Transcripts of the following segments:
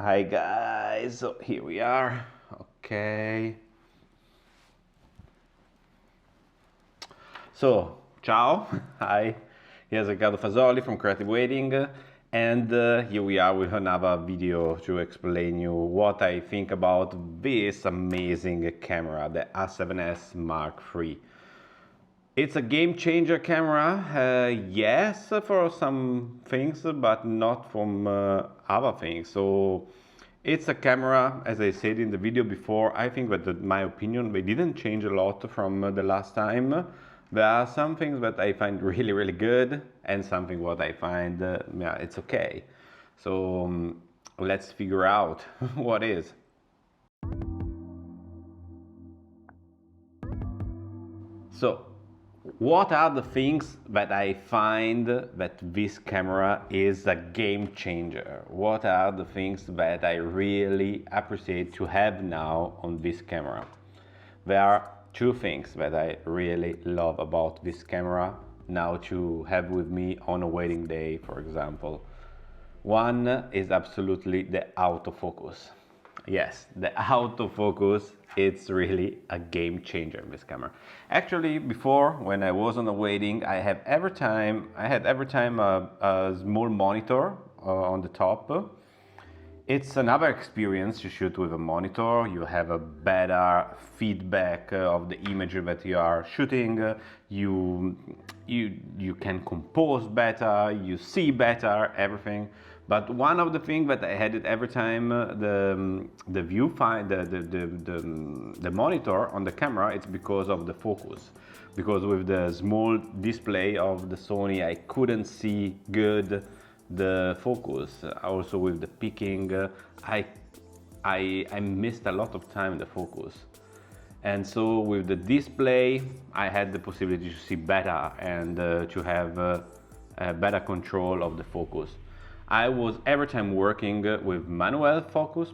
Hi guys, so here we are. Okay. So, ciao. Hi. Here's Riccardo Fasoli from Creative Waiting, and here we are with another video to explain you what I think about this amazing camera, the A7S Mark III. It's a game changer camera, yes, for some things, but not from other things. So it's a camera, as I said in the video before. I think that, in my opinion, they didn't change a lot from the last time. There are some things that I find really, really good, and something what I find, yeah, it's okay. So let's figure out what is. So, what are the things that I find that this camera is a game changer? What are the things that I really appreciate to have now on this camera? There are two things that I really love about this camera now to have with me on a wedding day, for example. One is absolutely the autofocus. Yes, the autofocus, it's really a game changer in this camera. Actually, before, when I was on a wedding, I had every time a small monitor on the top. It's another experience to shoot with a monitor. You have a better feedback of the image that you are shooting. You can compose better, you see better, everything. But one of the things that I had it every time, the viewfinder, the monitor on the camera, it's because of the focus. Because with the small display of the Sony, I couldn't see good the focus. Also with the picking, I missed a lot of time in the focus. And so with the display, I had the possibility to see better and to have better control of the focus. I was every time working with manual focus,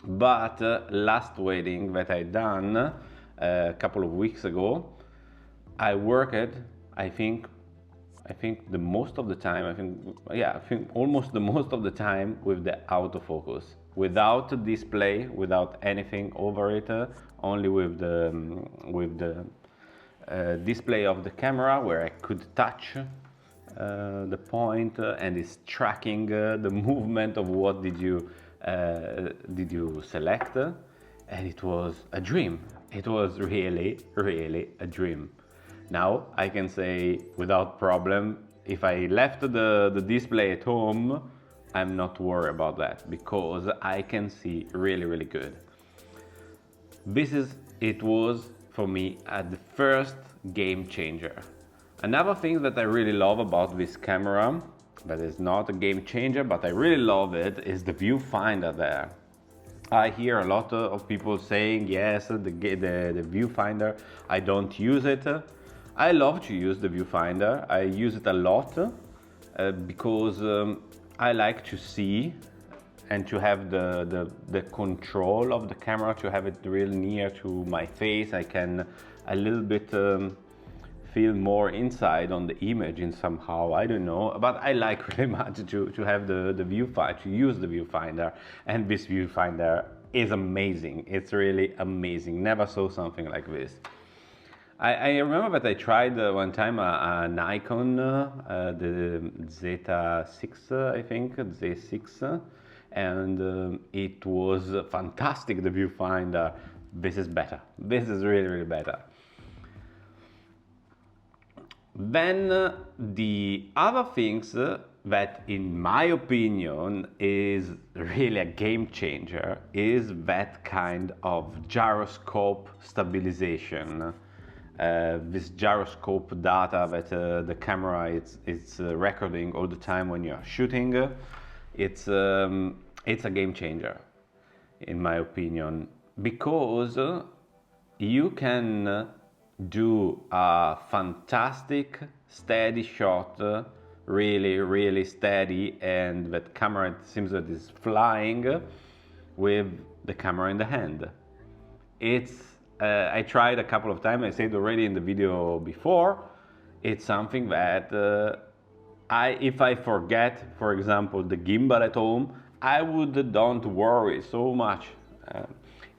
but last wedding that I done a couple of weeks ago, I worked, I think the most of the time, I think almost the most of the time with the autofocus, without a display, without anything over it, only with the display of the camera where I could touch the point and it's tracking the movement of what did you select, and it was a dream. It was really, really a dream. Now I can say without problem, if I left the display at home, I'm not worried about that because I can see really, really good. It was for me the first game changer. Another thing that I really love about this camera, that is not a game changer, but I really love it, is the viewfinder there. I hear a lot of people saying, yes, the viewfinder, I don't use it. I love to use the viewfinder. I use it a lot because I like to see and to have the control of the camera, to have it real near to my face. I can a little bit feel more inside on the image in somehow, I don't know, but I like really much to have the viewfinder, to use the viewfinder, and this viewfinder is amazing. It's really amazing. Never saw something like this. I remember that I tried one time a Nikon, the Z6, I think, Z6, and it was fantastic, the viewfinder. This is better. This is really, really better. Then the other things that, in my opinion, is really a game changer is that kind of gyroscope stabilization. This gyroscope data that the camera is recording all the time when you're shooting, it's a game changer, in my opinion, because you can do a fantastic steady shot, really, really steady, and that camera, it seems that is flying with the camera in the hand. I tried a couple of times, I said already in the video before, it's something that if I forget, for example, the gimbal at home, I would don't worry so much.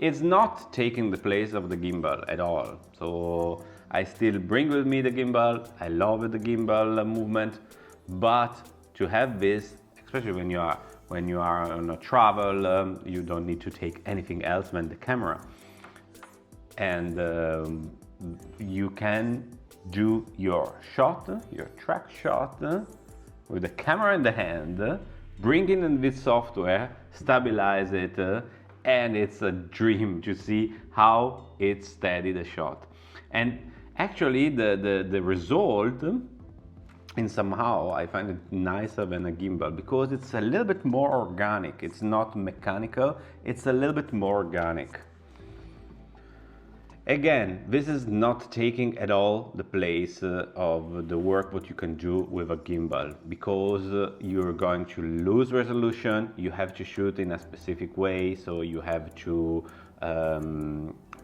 It's not taking the place of the gimbal at all. So I still bring with me the gimbal. I love the gimbal movement, but to have this, especially when you are on a travel, you don't need to take anything else than the camera, and you can do your shot, your track shot, with the camera in the hand, bring in this software, stabilize it, and it's a dream to see how it's steady the shot. And actually the result, and somehow I find it nicer than a gimbal because it's a little bit more organic. It's not mechanical, it's a little bit more organic. Again, this is not taking at all the place of the work what you can do with a gimbal, because you're going to lose resolution. You have to shoot in a specific way, so you have to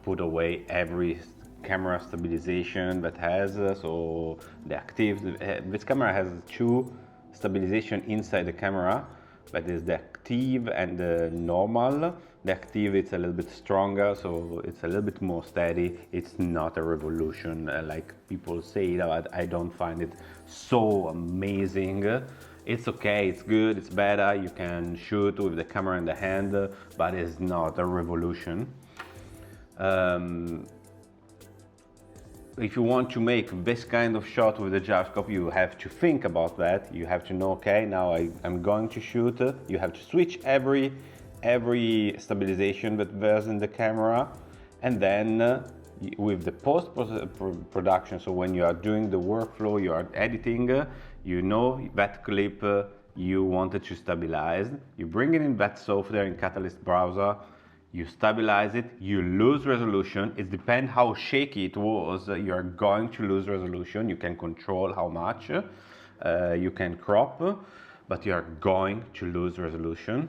put away every camera stabilization that has, so the active, this camera has two stabilization inside the camera, that is the active and the normal. The active, it's a little bit stronger, so it's a little bit more steady. It's not a revolution like people say, but I don't find it so amazing. It's okay, it's good, it's better. You can shoot with the camera in the hand, but it's not a revolution. If you want to make this kind of shot with the gyroscope, you have to think about that. You have to know, okay, now I'm going to shoot. You have to switch every stabilization that there's in the camera, and then with the post-production, so when you are doing the workflow, you are editing, you know that clip you wanted to stabilize, you bring it in that software in Catalyst browser, you stabilize it, you lose resolution. It depends how shaky it was, you are going to lose resolution. You can control how much, you can crop, but you are going to lose resolution.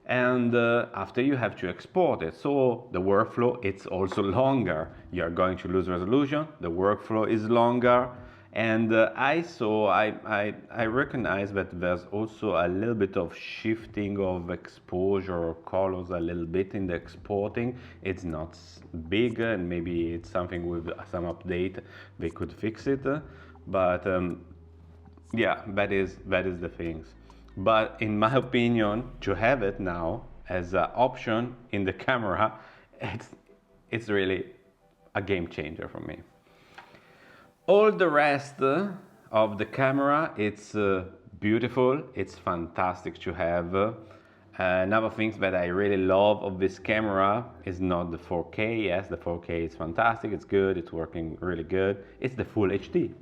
And after you have to export it, so the workflow, it's also longer. You are going to lose resolution, the workflow is longer, and I recognize that there's also a little bit of shifting of exposure or colors a little bit in the exporting. It's not big, and maybe it's something with some update they could fix it, but yeah, that is the things. But in my opinion, to have it now as an option in the camera, it's really a game changer for me. All the rest of the camera, it's beautiful, it's fantastic to have. Another thing that I really love of this camera is not the 4K. Yes, the 4K is fantastic, it's good, it's working really good. It's the Full HD.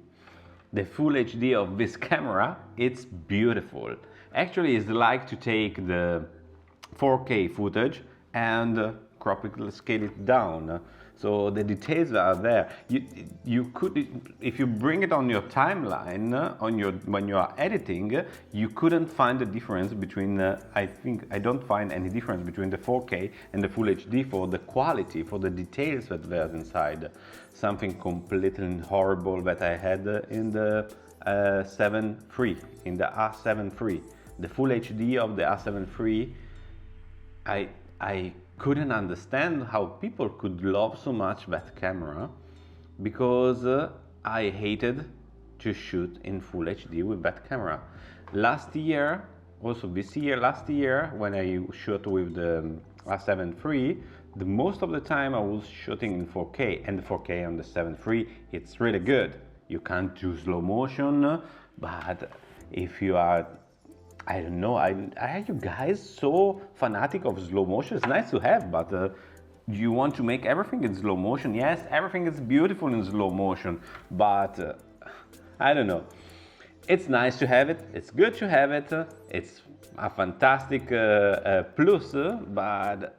The Full HD of this camera, it's beautiful. Actually, it's like to take the 4K footage and crop it, scale it down. So the details are there. You could, if you bring it on your timeline, when you are editing, you couldn't find the difference between. I don't find any difference between the 4K and the Full HD for the quality, for the details that there's inside. Something completely horrible that I had in the A7 III, the Full HD of the A7 III. I couldn't understand how people could love so much that camera, because I hated to shoot in Full HD with that camera. Last year, last year, when I shot with the A7 III, the most of the time I was shooting in 4K, and the 4K on the A7 III, it's really good. You can't do slow motion, but if you are, I don't know, are you guys so fanatic of slow motion? It's nice to have, but you want to make everything in slow motion? Yes, everything is beautiful in slow motion, but I don't know. It's nice to have it, it's good to have it, it's a fantastic plus, but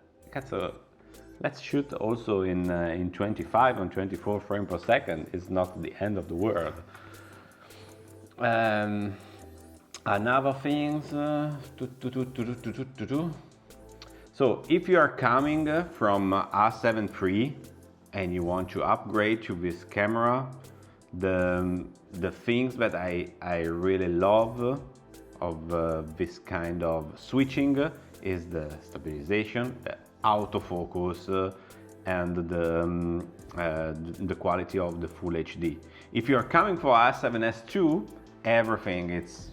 let's shoot also in 25 and 24 frames per second. It's not the end of the world. Another things, so if you are coming from A7 III and you want to upgrade to this camera, The things that I really love of this kind of switching is the stabilization, the autofocus, and the quality of the full HD. If you're coming for A7S II, everything is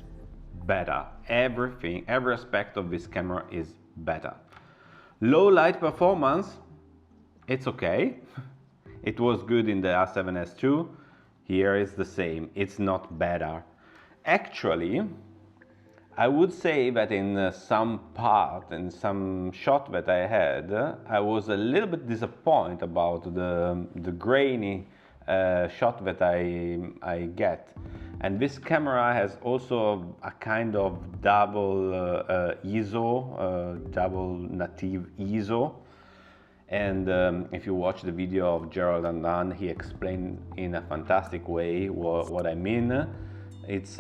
better. Everything, every aspect of this camera is better. Low light performance, it's okay. It was good in the A7S II. Here is the same. It's not better. Actually, I would say that in some part, in some shot that I had, I was a little bit disappointed about the grainy shot that I get. And this camera has also a kind of double ISO, double native ISO. And if you watch the video of Gerald and Dan, he explained in a fantastic way what I mean. It's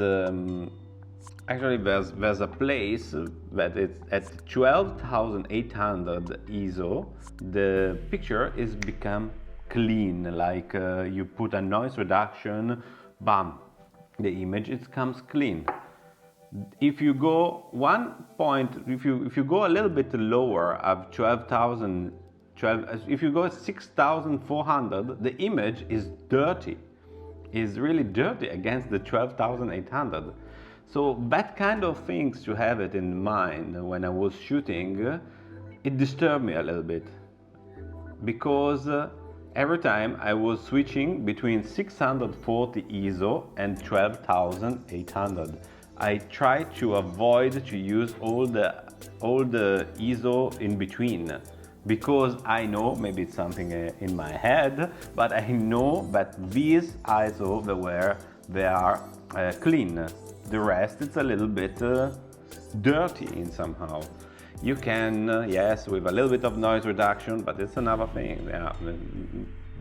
actually there's a place that it's at 12,800 ISO. The picture is become clean, like you put a noise reduction, bam, the image it comes clean. If you go if you go a little bit lower of 12,000. If you go at 6,400, the image is dirty, is really dirty against the 12,800. So that kind of things to have it in mind when I was shooting, it disturbed me a little bit, because every time I was switching between 640 ISO and 12,800. I tried to avoid to use all the ISO in between, because I know, maybe it's something in my head, but I know that these ISO they are clean. The rest it's a little bit dirty in somehow. You can, yes, with a little bit of noise reduction, but it's another thing. Yeah,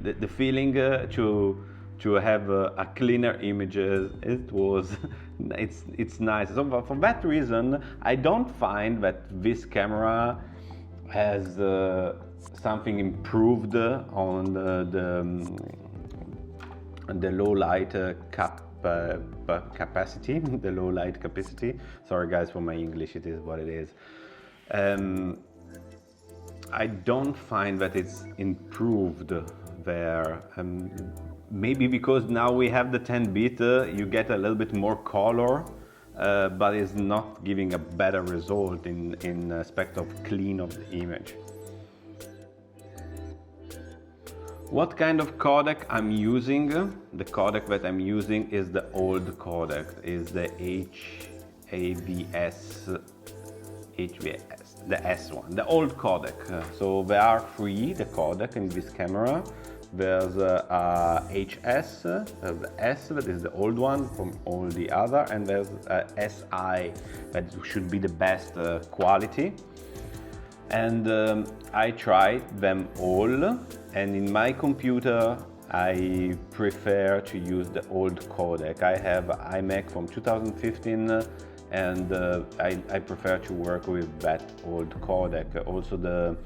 the feeling to have a cleaner images, it's nice. So for that reason, I don't find that this camera has something improved on the low light capacity, the low light capacity. Sorry guys for my English, it is what it is. I don't find that it's improved there. Maybe because now we have the 10-bit, you get a little bit more color. But it's not giving a better result in aspect of clean of the image. What kind of codec I'm using? The codec that I'm using is the old codec, is the HVS, the S1, the old codec. So there are three, the codec in this camera. There's a HS, the S that is the old one from all the other, and there's a SI that should be the best quality. And I tried them all, and in my computer I prefer to use the old codec. I have an iMac from 2015, and I prefer to work with that old codec. Also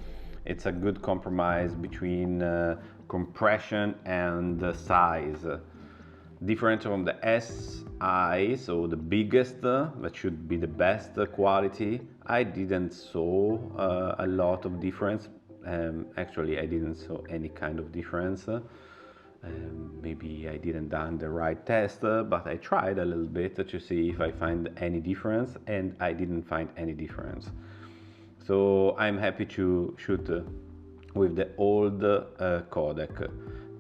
it's a good compromise between compression and the size. Different from the SI, so the biggest, that should be the best quality. I didn't saw a lot of difference. Actually, I didn't saw any kind of difference. Maybe I didn't done the right test, but I tried a little bit to see if I find any difference, and I didn't find any difference. So I'm happy to shoot with the old codec.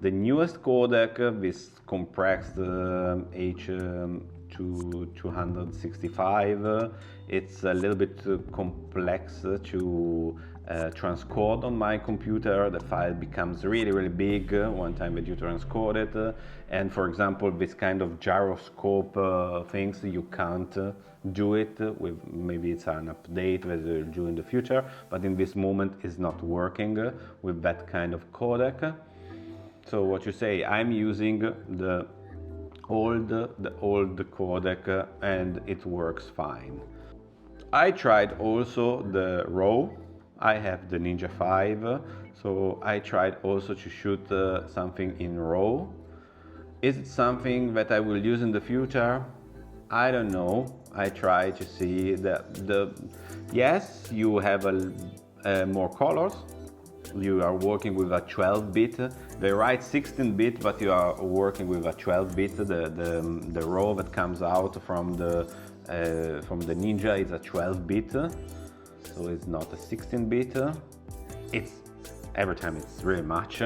The newest codec, this compressed H265, it's a little bit complex to transcode on my computer. The file becomes really big one time that you transcode it. And for example, this kind of gyroscope things, you can't do it with, maybe it's an update that they'll do in the future, but in this moment it's not working with that kind of codec. So what you say, I'm using the old codec and it works fine. I tried also the RAW. I have the Ninja 5, so I tried also to shoot something in RAW. Is it something that I will use in the future? I don't know. I try to see yes, you have more colors. You are working with a 12-bit. They write 16-bit, but you are working with a 12-bit. The raw that comes out from the Ninja is a 12-bit, so it's not a 16-bit. It's every time it's really much.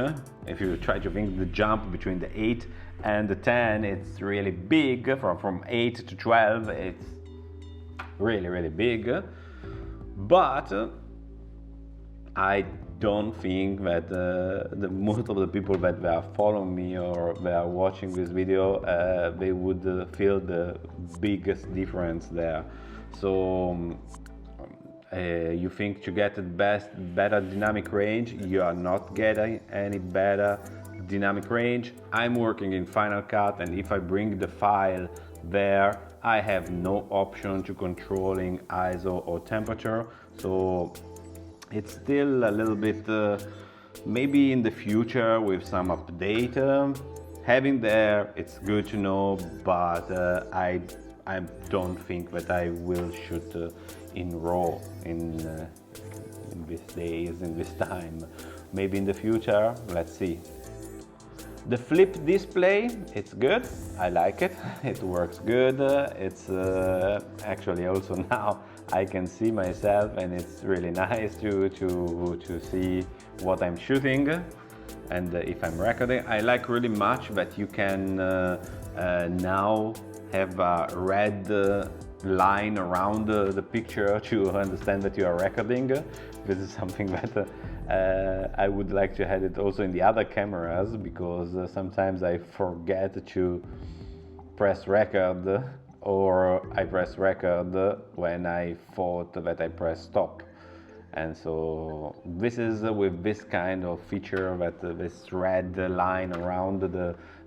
If you try to think the jump between the 8 and the 10, it's really big. From 8 to 12, it's really big. But I don't think that the most of the people that are following me or they are watching this video, they would feel the biggest difference there. So you think to get the better dynamic range, you are not getting any better dynamic range. I'm working in Final Cut, and if I bring the file there, I have no option to controlling ISO or temperature, so it's still a little bit maybe in the future with some update having there, it's good to know, but I don't think that I will shoot in RAW in these days, in this time. Maybe in the future, let's see. The flip display, it's good. I like it. It works good. It's actually also now I can see myself, and it's really nice to see what I'm shooting and if I'm recording. I like really much that you can now have a red line around the picture to understand that you are recording. This is something that I would like to have it also in the other cameras, because sometimes I forget to press record, or I press record when I thought that I press stop. And so this is with this kind of feature, that this red line around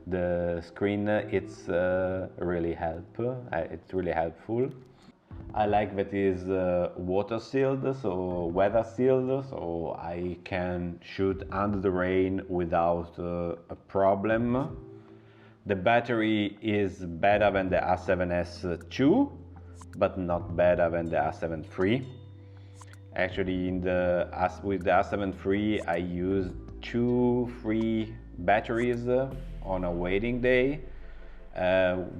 the screen, it's really it's really helpful. I like that it is water sealed, so weather sealed, so I can shoot under the rain without a problem. The battery is better than the A7sIII, but not better than the A7 III. Actually, with the A7 III, I used 2 free batteries on a waiting day.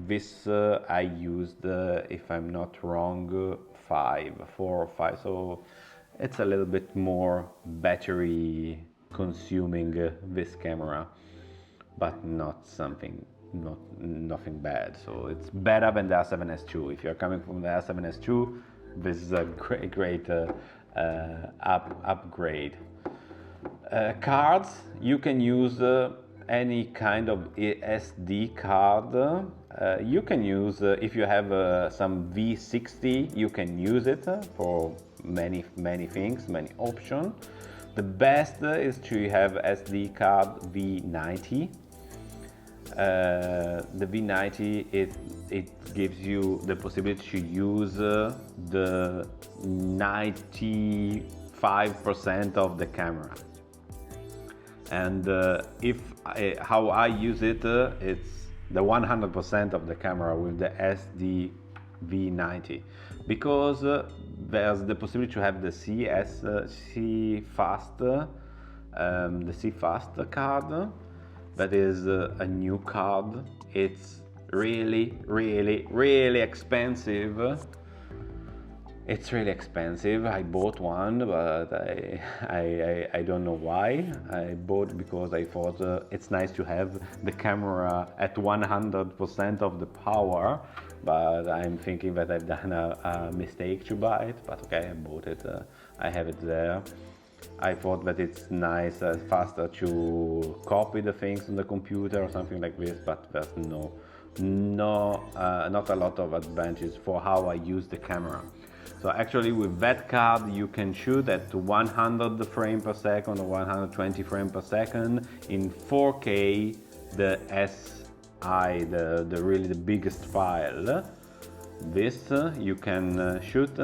This I used, if I'm not wrong, 4 or 5, so it's a little bit more battery consuming, this camera, but nothing bad. So it's better than the A7sIII. If you're coming from the A7sIII, this is a great upgrade. Cards, you can use any kind of SD card. You can use, if you have some V60, you can use it for many things, many options. The best is to have SD card V90. The V90, it gives you the possibility to use the 95% of the camera. And how I use it, it's the 100% of the camera with the SD V90, because there's the possibility to have the C Fast card. That is a new card. It's really expensive. It's really expensive. I bought one, but I don't know why. I bought because I thought it's nice to have the camera at 100% of the power, but I'm thinking that I've done a mistake to buy it, but okay, I bought it. I have it there. I thought that it's nice, faster to copy the things on the computer or something like this, but there's not a lot of advantages for how I use the camera. So actually with that card you can shoot at 100 frames per second or 120 frames per second in 4K, the SI, the really the biggest file. This you can shoot,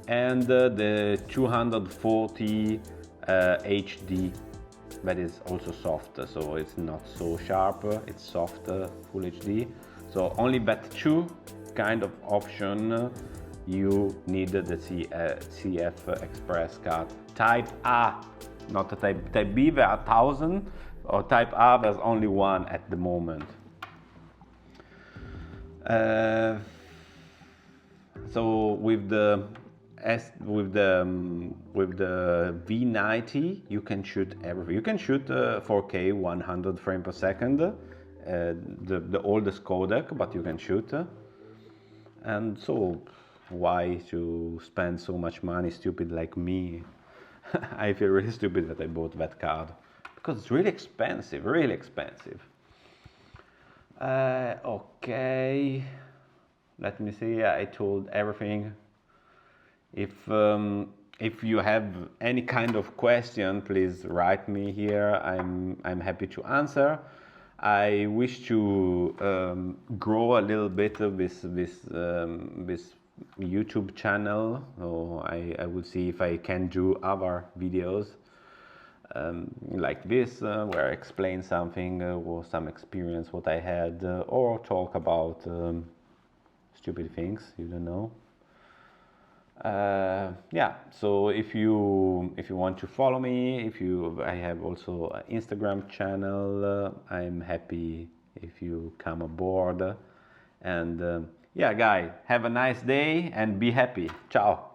and the 240 HD that is also soft, so it's not so sharp, it's soft, full HD. So only that two kind of option you need the CF Express card. Type A, not the type B, there are 1,000, or type A, there's only one at the moment. So with the V90 you can shoot everything. You can shoot 4K 100 frames per second, the oldest codec, but you can shoot. And so why to spend so much money, stupid like me? I feel really stupid that I bought that card because it's really expensive, really expensive. Okay, let me see. I told everything. If you have any kind of question, please write me here. I'm happy to answer. I wish to grow a little bit this YouTube channel. So I will see if I can do other videos like this, where I explain something or some experience what I had, or talk about stupid things you don't know. Yeah, so if you want to follow me, I have also an Instagram channel. I'm happy if you come aboard. And yeah, guys, have a nice day and be happy. Ciao.